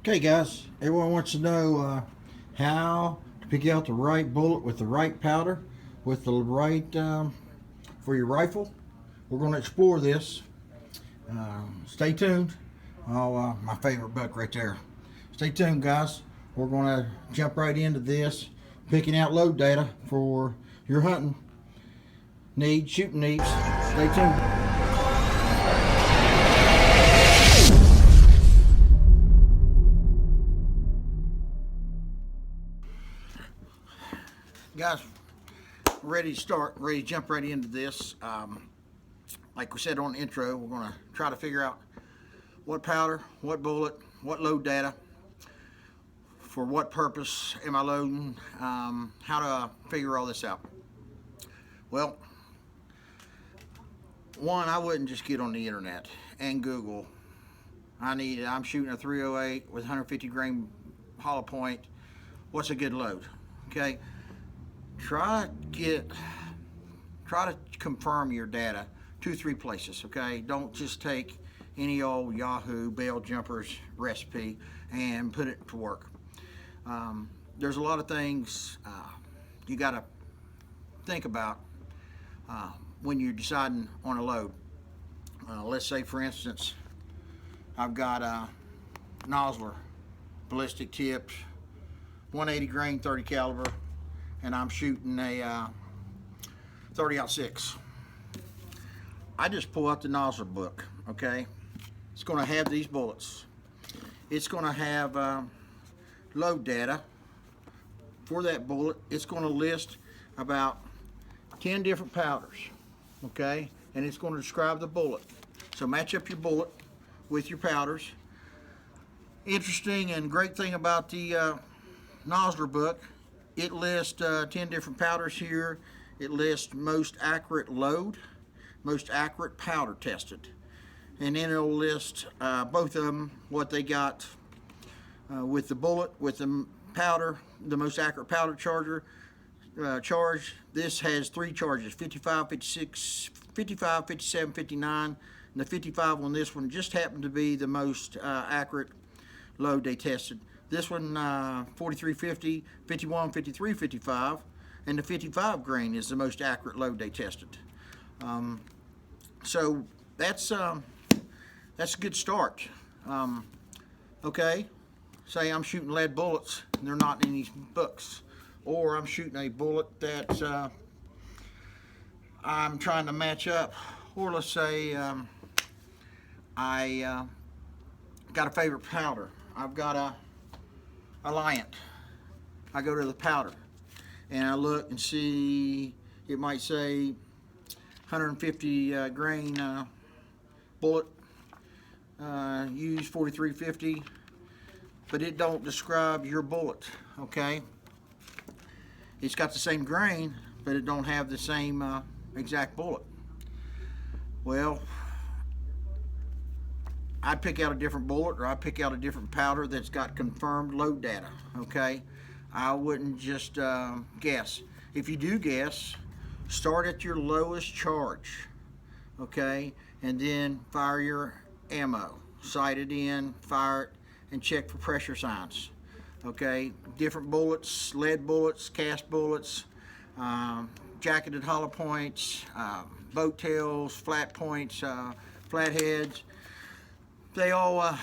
Okay, guys, everyone wants to know how to pick out the right bullet with the right powder, with the right for your rifle. We're going to explore this. Stay tuned. Oh, my favorite book right there. Stay tuned, guys. We're going to jump right into this, picking out load data for your hunting needs, shooting needs. Stay tuned. Guys, ready to start, ready to jump right into this. Like we said on the intro, we're going to try to figure out what powder, what bullet, what load data, for what purpose am I loading, how to figure all this out. Well, one, I wouldn't just get on the internet and Google, I'm shooting a 308 with 150 grain hollow point, what's a good load, okay? Try to confirm your data 2-3 places, okay? Don't just take any old Yahoo bail jumpers recipe and put it to work. There's a lot of things you got to think about when you're deciding on a load. Let's say, for instance, I've got a Nosler ballistic tips, 180 grain 30 caliber, and I'm shooting a 30-06. I just pull out the Nosler book, okay? It's going to have these bullets. It's going to have load data for that bullet. It's going to list about 10 different powders, okay? And it's going to describe the bullet. So match up your bullet with your powders. Interesting and great thing about the Nosler book, it lists 10 different powders here. It lists most accurate load, most accurate powder tested. And then it'll list both of them, what they got with the bullet, with the powder, the most accurate powder charge. This has 3 charges, 55, 56, 55, 57, 59. And the 55 on this one just happened to be the most accurate load they tested. This one, 4350, 51, 53, 55, and the 55 grain is the most accurate load they tested. So that's a good start. Okay, say I'm shooting lead bullets and they're not in these books, or I'm shooting a bullet that I'm trying to match up, or let's say I got a favorite powder. I've got a Alliant. I go to the powder and I look and see, it might say 150 grain bullet, use 4350, but it don't describe your bullet, okay? It's got the same grain, but it don't have the same exact bullet. Well, I'd pick out a different bullet, or I'd pick out a different powder that's got confirmed load data, okay? I wouldn't just guess. If you do guess, start at your lowest charge, okay? And then fire your ammo. Sight it in, fire it, and check for pressure signs, okay? Different bullets, lead bullets, cast bullets, jacketed hollow points, boat tails, flat points, flat heads. They all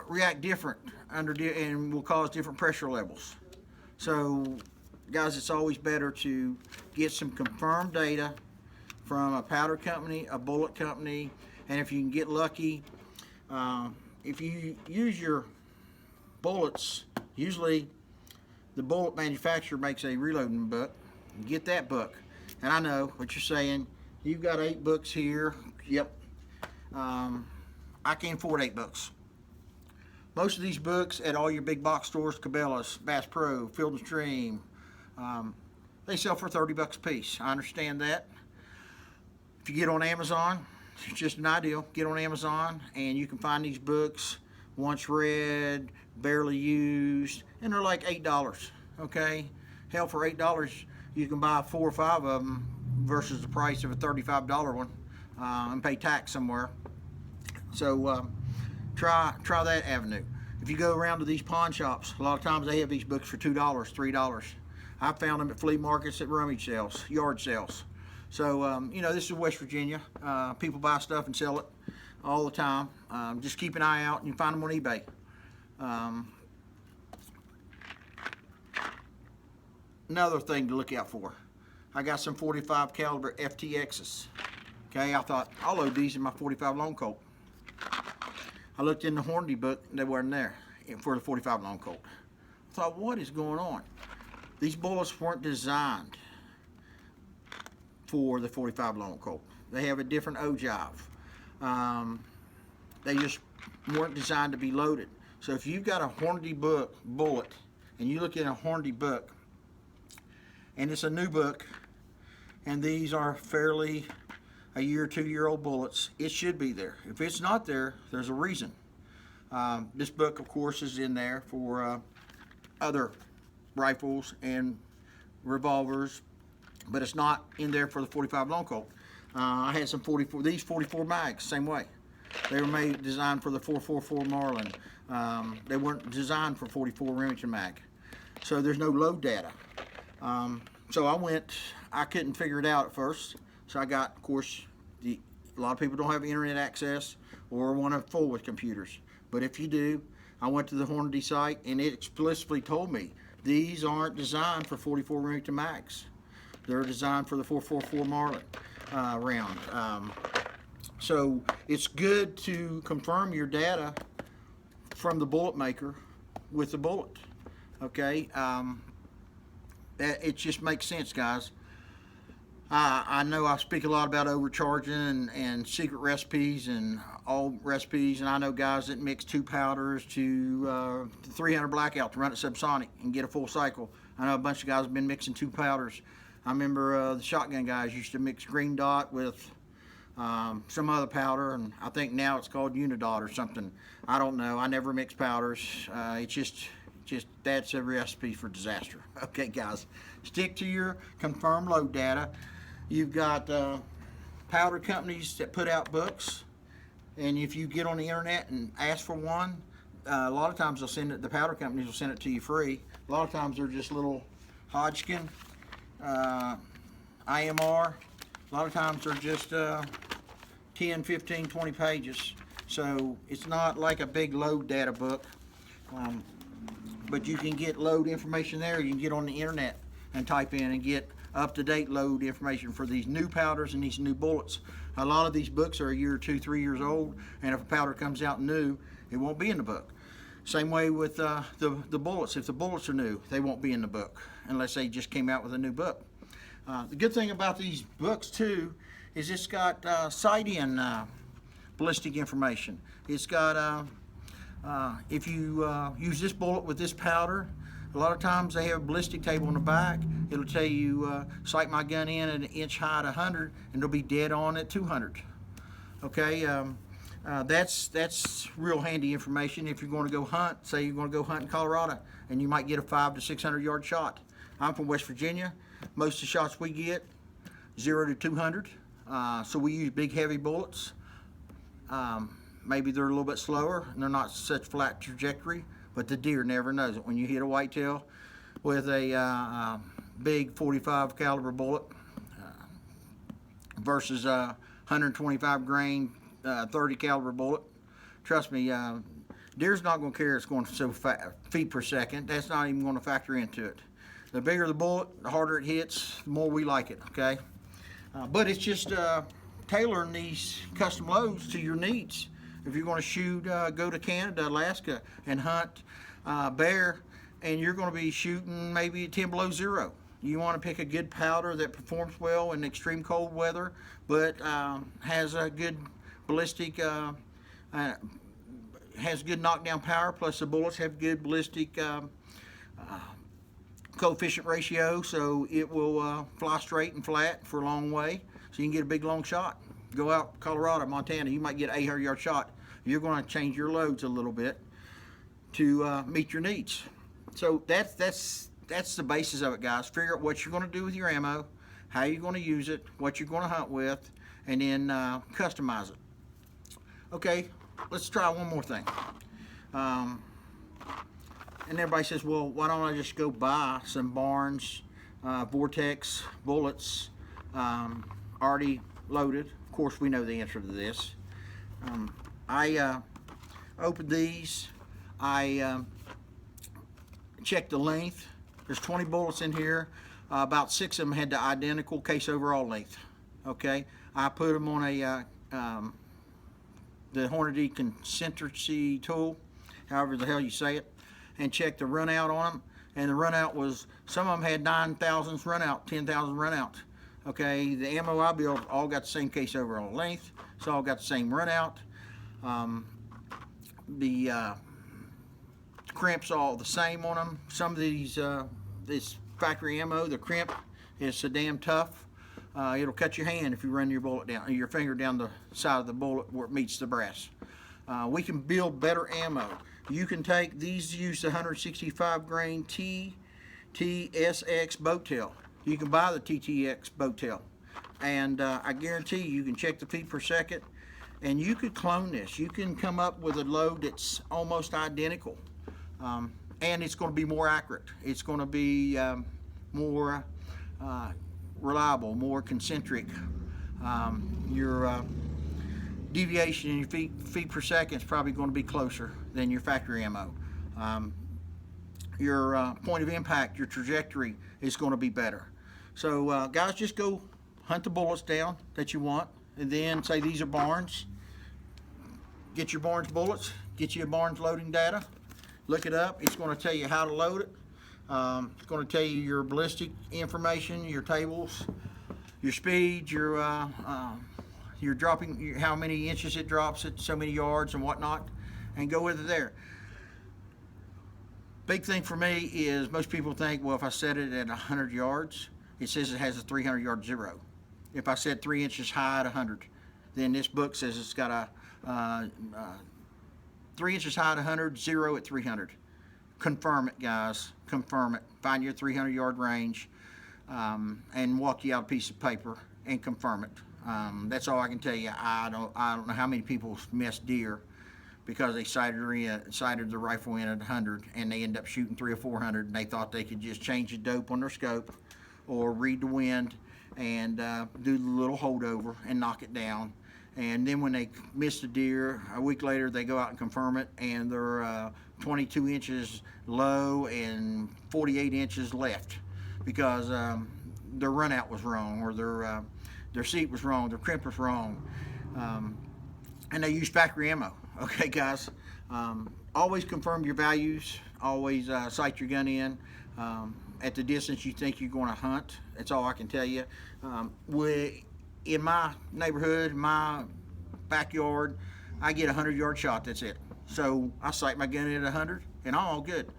react different and will cause different pressure levels. So, guys, it's always better to get some confirmed data from a powder company, a bullet company, and if you can get lucky, if you use your bullets, usually the bullet manufacturer makes a reloading book. Get that book. And I know what you're saying. You've got 8 books here. Yep. I can't afford 8 books. Most of these books at all your big box stores, Cabela's, Bass Pro, Field and Stream, they sell for 30 bucks a piece. I understand that. If you get on Amazon, it's just an ideal. Get on Amazon and you can find these books once read, barely used, and they're like $8, okay? Hell, for $8 you can buy 4 or 5 of them versus the price of a $35 one and pay tax somewhere. So try that avenue. If you go around to these pawn shops, a lot of times they have these books for $2, $3. I found them at flea markets, at rummage sales, yard sales. So, you know, this is West Virginia. People buy stuff and sell it all the time. Just keep an eye out, and you find them on eBay. Another thing to look out for. I got some 45 caliber FTXs. Okay, I thought I'll load these in my 45 Long Colt. I looked in the Hornady book, they weren't there for the 45 Long Colt. I thought, what is going on? These bullets weren't designed for the 45 Long Colt. They have a different ogive. They just weren't designed to be loaded. So if you've got a Hornady book bullet and you look in a Hornady book and it's a new book and these are fairly a year, 2-year-old bullets, it should be there. If it's not there, there's a reason. This book, of course, is in there for other rifles and revolvers, but it's not in there for the 45 Long Colt. I had some 44, these 44 mags, same way. They were designed for the 444 Marlin. They weren't designed for 44 Remington mag. So there's no load data. So I couldn't figure it out at first. So I got, of course, a lot of people don't have internet access or want to fool with computers. But if you do, I went to the Hornady site and it explicitly told me these aren't designed for 44 Remington mags. They're designed for the 444 Marlin round. So it's good to confirm your data from the bullet maker with the bullet. Okay, it just makes sense, guys. I know I speak a lot about overcharging and secret recipes and all recipes, and I know guys that mix 2 powders to 300 blackout to run it subsonic and get a full cycle. I know a bunch of guys have been mixing 2 powders. I remember the shotgun guys used to mix green dot with some other powder, and I think now it's called Unidot or something. I don't know. I never mix powders. It's just that's a recipe for disaster. Okay, guys, stick to your confirmed load data. You've got powder companies that put out books, and if you get on the internet and ask for one, a lot of times they'll send it. The powder companies will send it to you free. A lot of times they're just little Hodgkin, IMR. A lot of times they're just 10, 15, 20 pages. So it's not like a big load data book. But you can get load information there. You can get on the internet and type in and get up-to-date load information for these new powders and these new bullets. A lot of these books are a year, 2, 3 years old, and if a powder comes out new, it won't be in the book. Same way with the bullets. If the bullets are new, they won't be in the book unless they just came out with a new book. The good thing about these books too is it's got sight-in ballistic information. It's got if you use this bullet with this powder, a lot of times they have a ballistic table on the back. It'll tell you sight my gun in at an inch high at 100, and it'll be dead on at 200. Okay, that's real handy information if you're going to go hunt. Say you're going to go hunt in Colorado, and you might get a 500 to 600 yard shot. I'm from West Virginia. Most of the shots we get 0 to 200. So we use big heavy bullets. Maybe they're a little bit slower and they're not such flat trajectory, but the deer never knows it. When you hit a whitetail with a big 45 caliber bullet versus a 125 grain 30 caliber bullet, trust me, deer's not going to care it's going so feet per second. That's not even going to factor into it. The bigger the bullet, the harder it hits, the more we like it, okay? But it's just tailoring these custom loads to your needs. If you're going to shoot, go to Canada, Alaska, and hunt bear, and you're going to be shooting maybe 10 below 0. You want to pick a good powder that performs well in extreme cold weather, but has a good ballistic, has good knockdown power, plus the bullets have good ballistic coefficient ratio, so it will fly straight and flat for a long way, so you can get a big long shot. Go out Colorado, Montana, you might get an 800 yard shot. You're going to change your loads a little bit to meet your needs. So that's the basis of it, guys. Figure out what you're going to do with your ammo, how you're going to use it, what you're going to hunt with, and then customize it. Okay, let's try one more thing. And everybody says, well, why don't I just go buy some Barnes Vortex bullets already loaded? Of course, we know the answer to this. I opened these. I checked the length. There's 20 bullets in here. About 6 of them had the identical case overall length. Okay, I put them on a the Hornady concentric tool, however the hell you say it, and checked the run out on them. And the run out was, some of them had 9,000 run out, 10,000 run out. Okay, the ammo I built all got the same case overall length. It's all got the same run out. The crimps all the same on them. Some of these, this factory ammo, the crimp is so damn tough. It'll cut your hand if you run your bullet down, your finger down the side of the bullet where it meets the brass. We can build better ammo. You can take these, use the 165 grain TTSX boat tail. You can buy the TTX boat tail, and I guarantee you can check the feet per second, and you could clone this. You can come up with a load that's almost identical, and it's going to be more accurate. It's going to be more reliable, more concentric. Your deviation in your feet per second is probably going to be closer than your factory ammo. Your point of impact, your trajectory is going to be better. So guys, just go hunt the bullets down that you want, and then say these are Barnes. Get your Barnes bullets, get you a Barnes loading data, look it up. It's going to tell you how to load it. It's going to tell you your ballistic information, your tables, your speed, your dropping, how many inches it drops at so many yards and whatnot, and go with it there. Big thing for me is most people think, well, if I set it at 100 yards, it says it has a 300 yard zero. If I set 3 inches high at 100, then this book says it's got a 3 inches high at 100, 0 at 300. Confirm it, guys. Confirm it. Find your 300 yard range, and walk you out a piece of paper and confirm it. That's all I can tell you. I don't know how many people miss deer because they sighted the rifle in at 100, and they end up shooting 300 or 400, and they thought they could just change the dope on their scope or read the wind and do the little holdover and knock it down. And then when they miss the deer, a week later they go out and confirm it, and they're 22 inches low and 48 inches left because their run out was wrong, or their seat was wrong, their crimp was wrong, and they use factory ammo. Okay, guys, always confirm your values. Always sight your gun in at the distance you think you're going to hunt. That's all I can tell you. In my neighborhood, my backyard, I get a 100-yard shot. That's it. So I sight my gun in at 100, and I'm all good.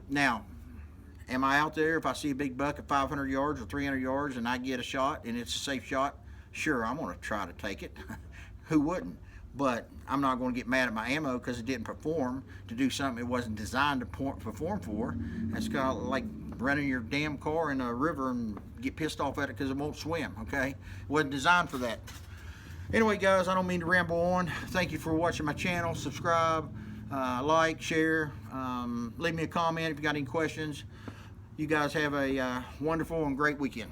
Now, am I out there if I see a big buck at 500 yards or 300 yards and I get a shot and it's a safe shot? Sure, I'm going to try to take it. Who wouldn't? But I'm not going to get mad at my ammo because it didn't perform to do something it wasn't designed to perform for. That's kind of like running your damn car in a river and get pissed off at it because it won't swim, okay? It wasn't designed for that. Anyway, guys, I don't mean to ramble on. Thank you for watching my channel. Subscribe, like, share, leave me a comment if you got any questions. You guys have a wonderful and great weekend.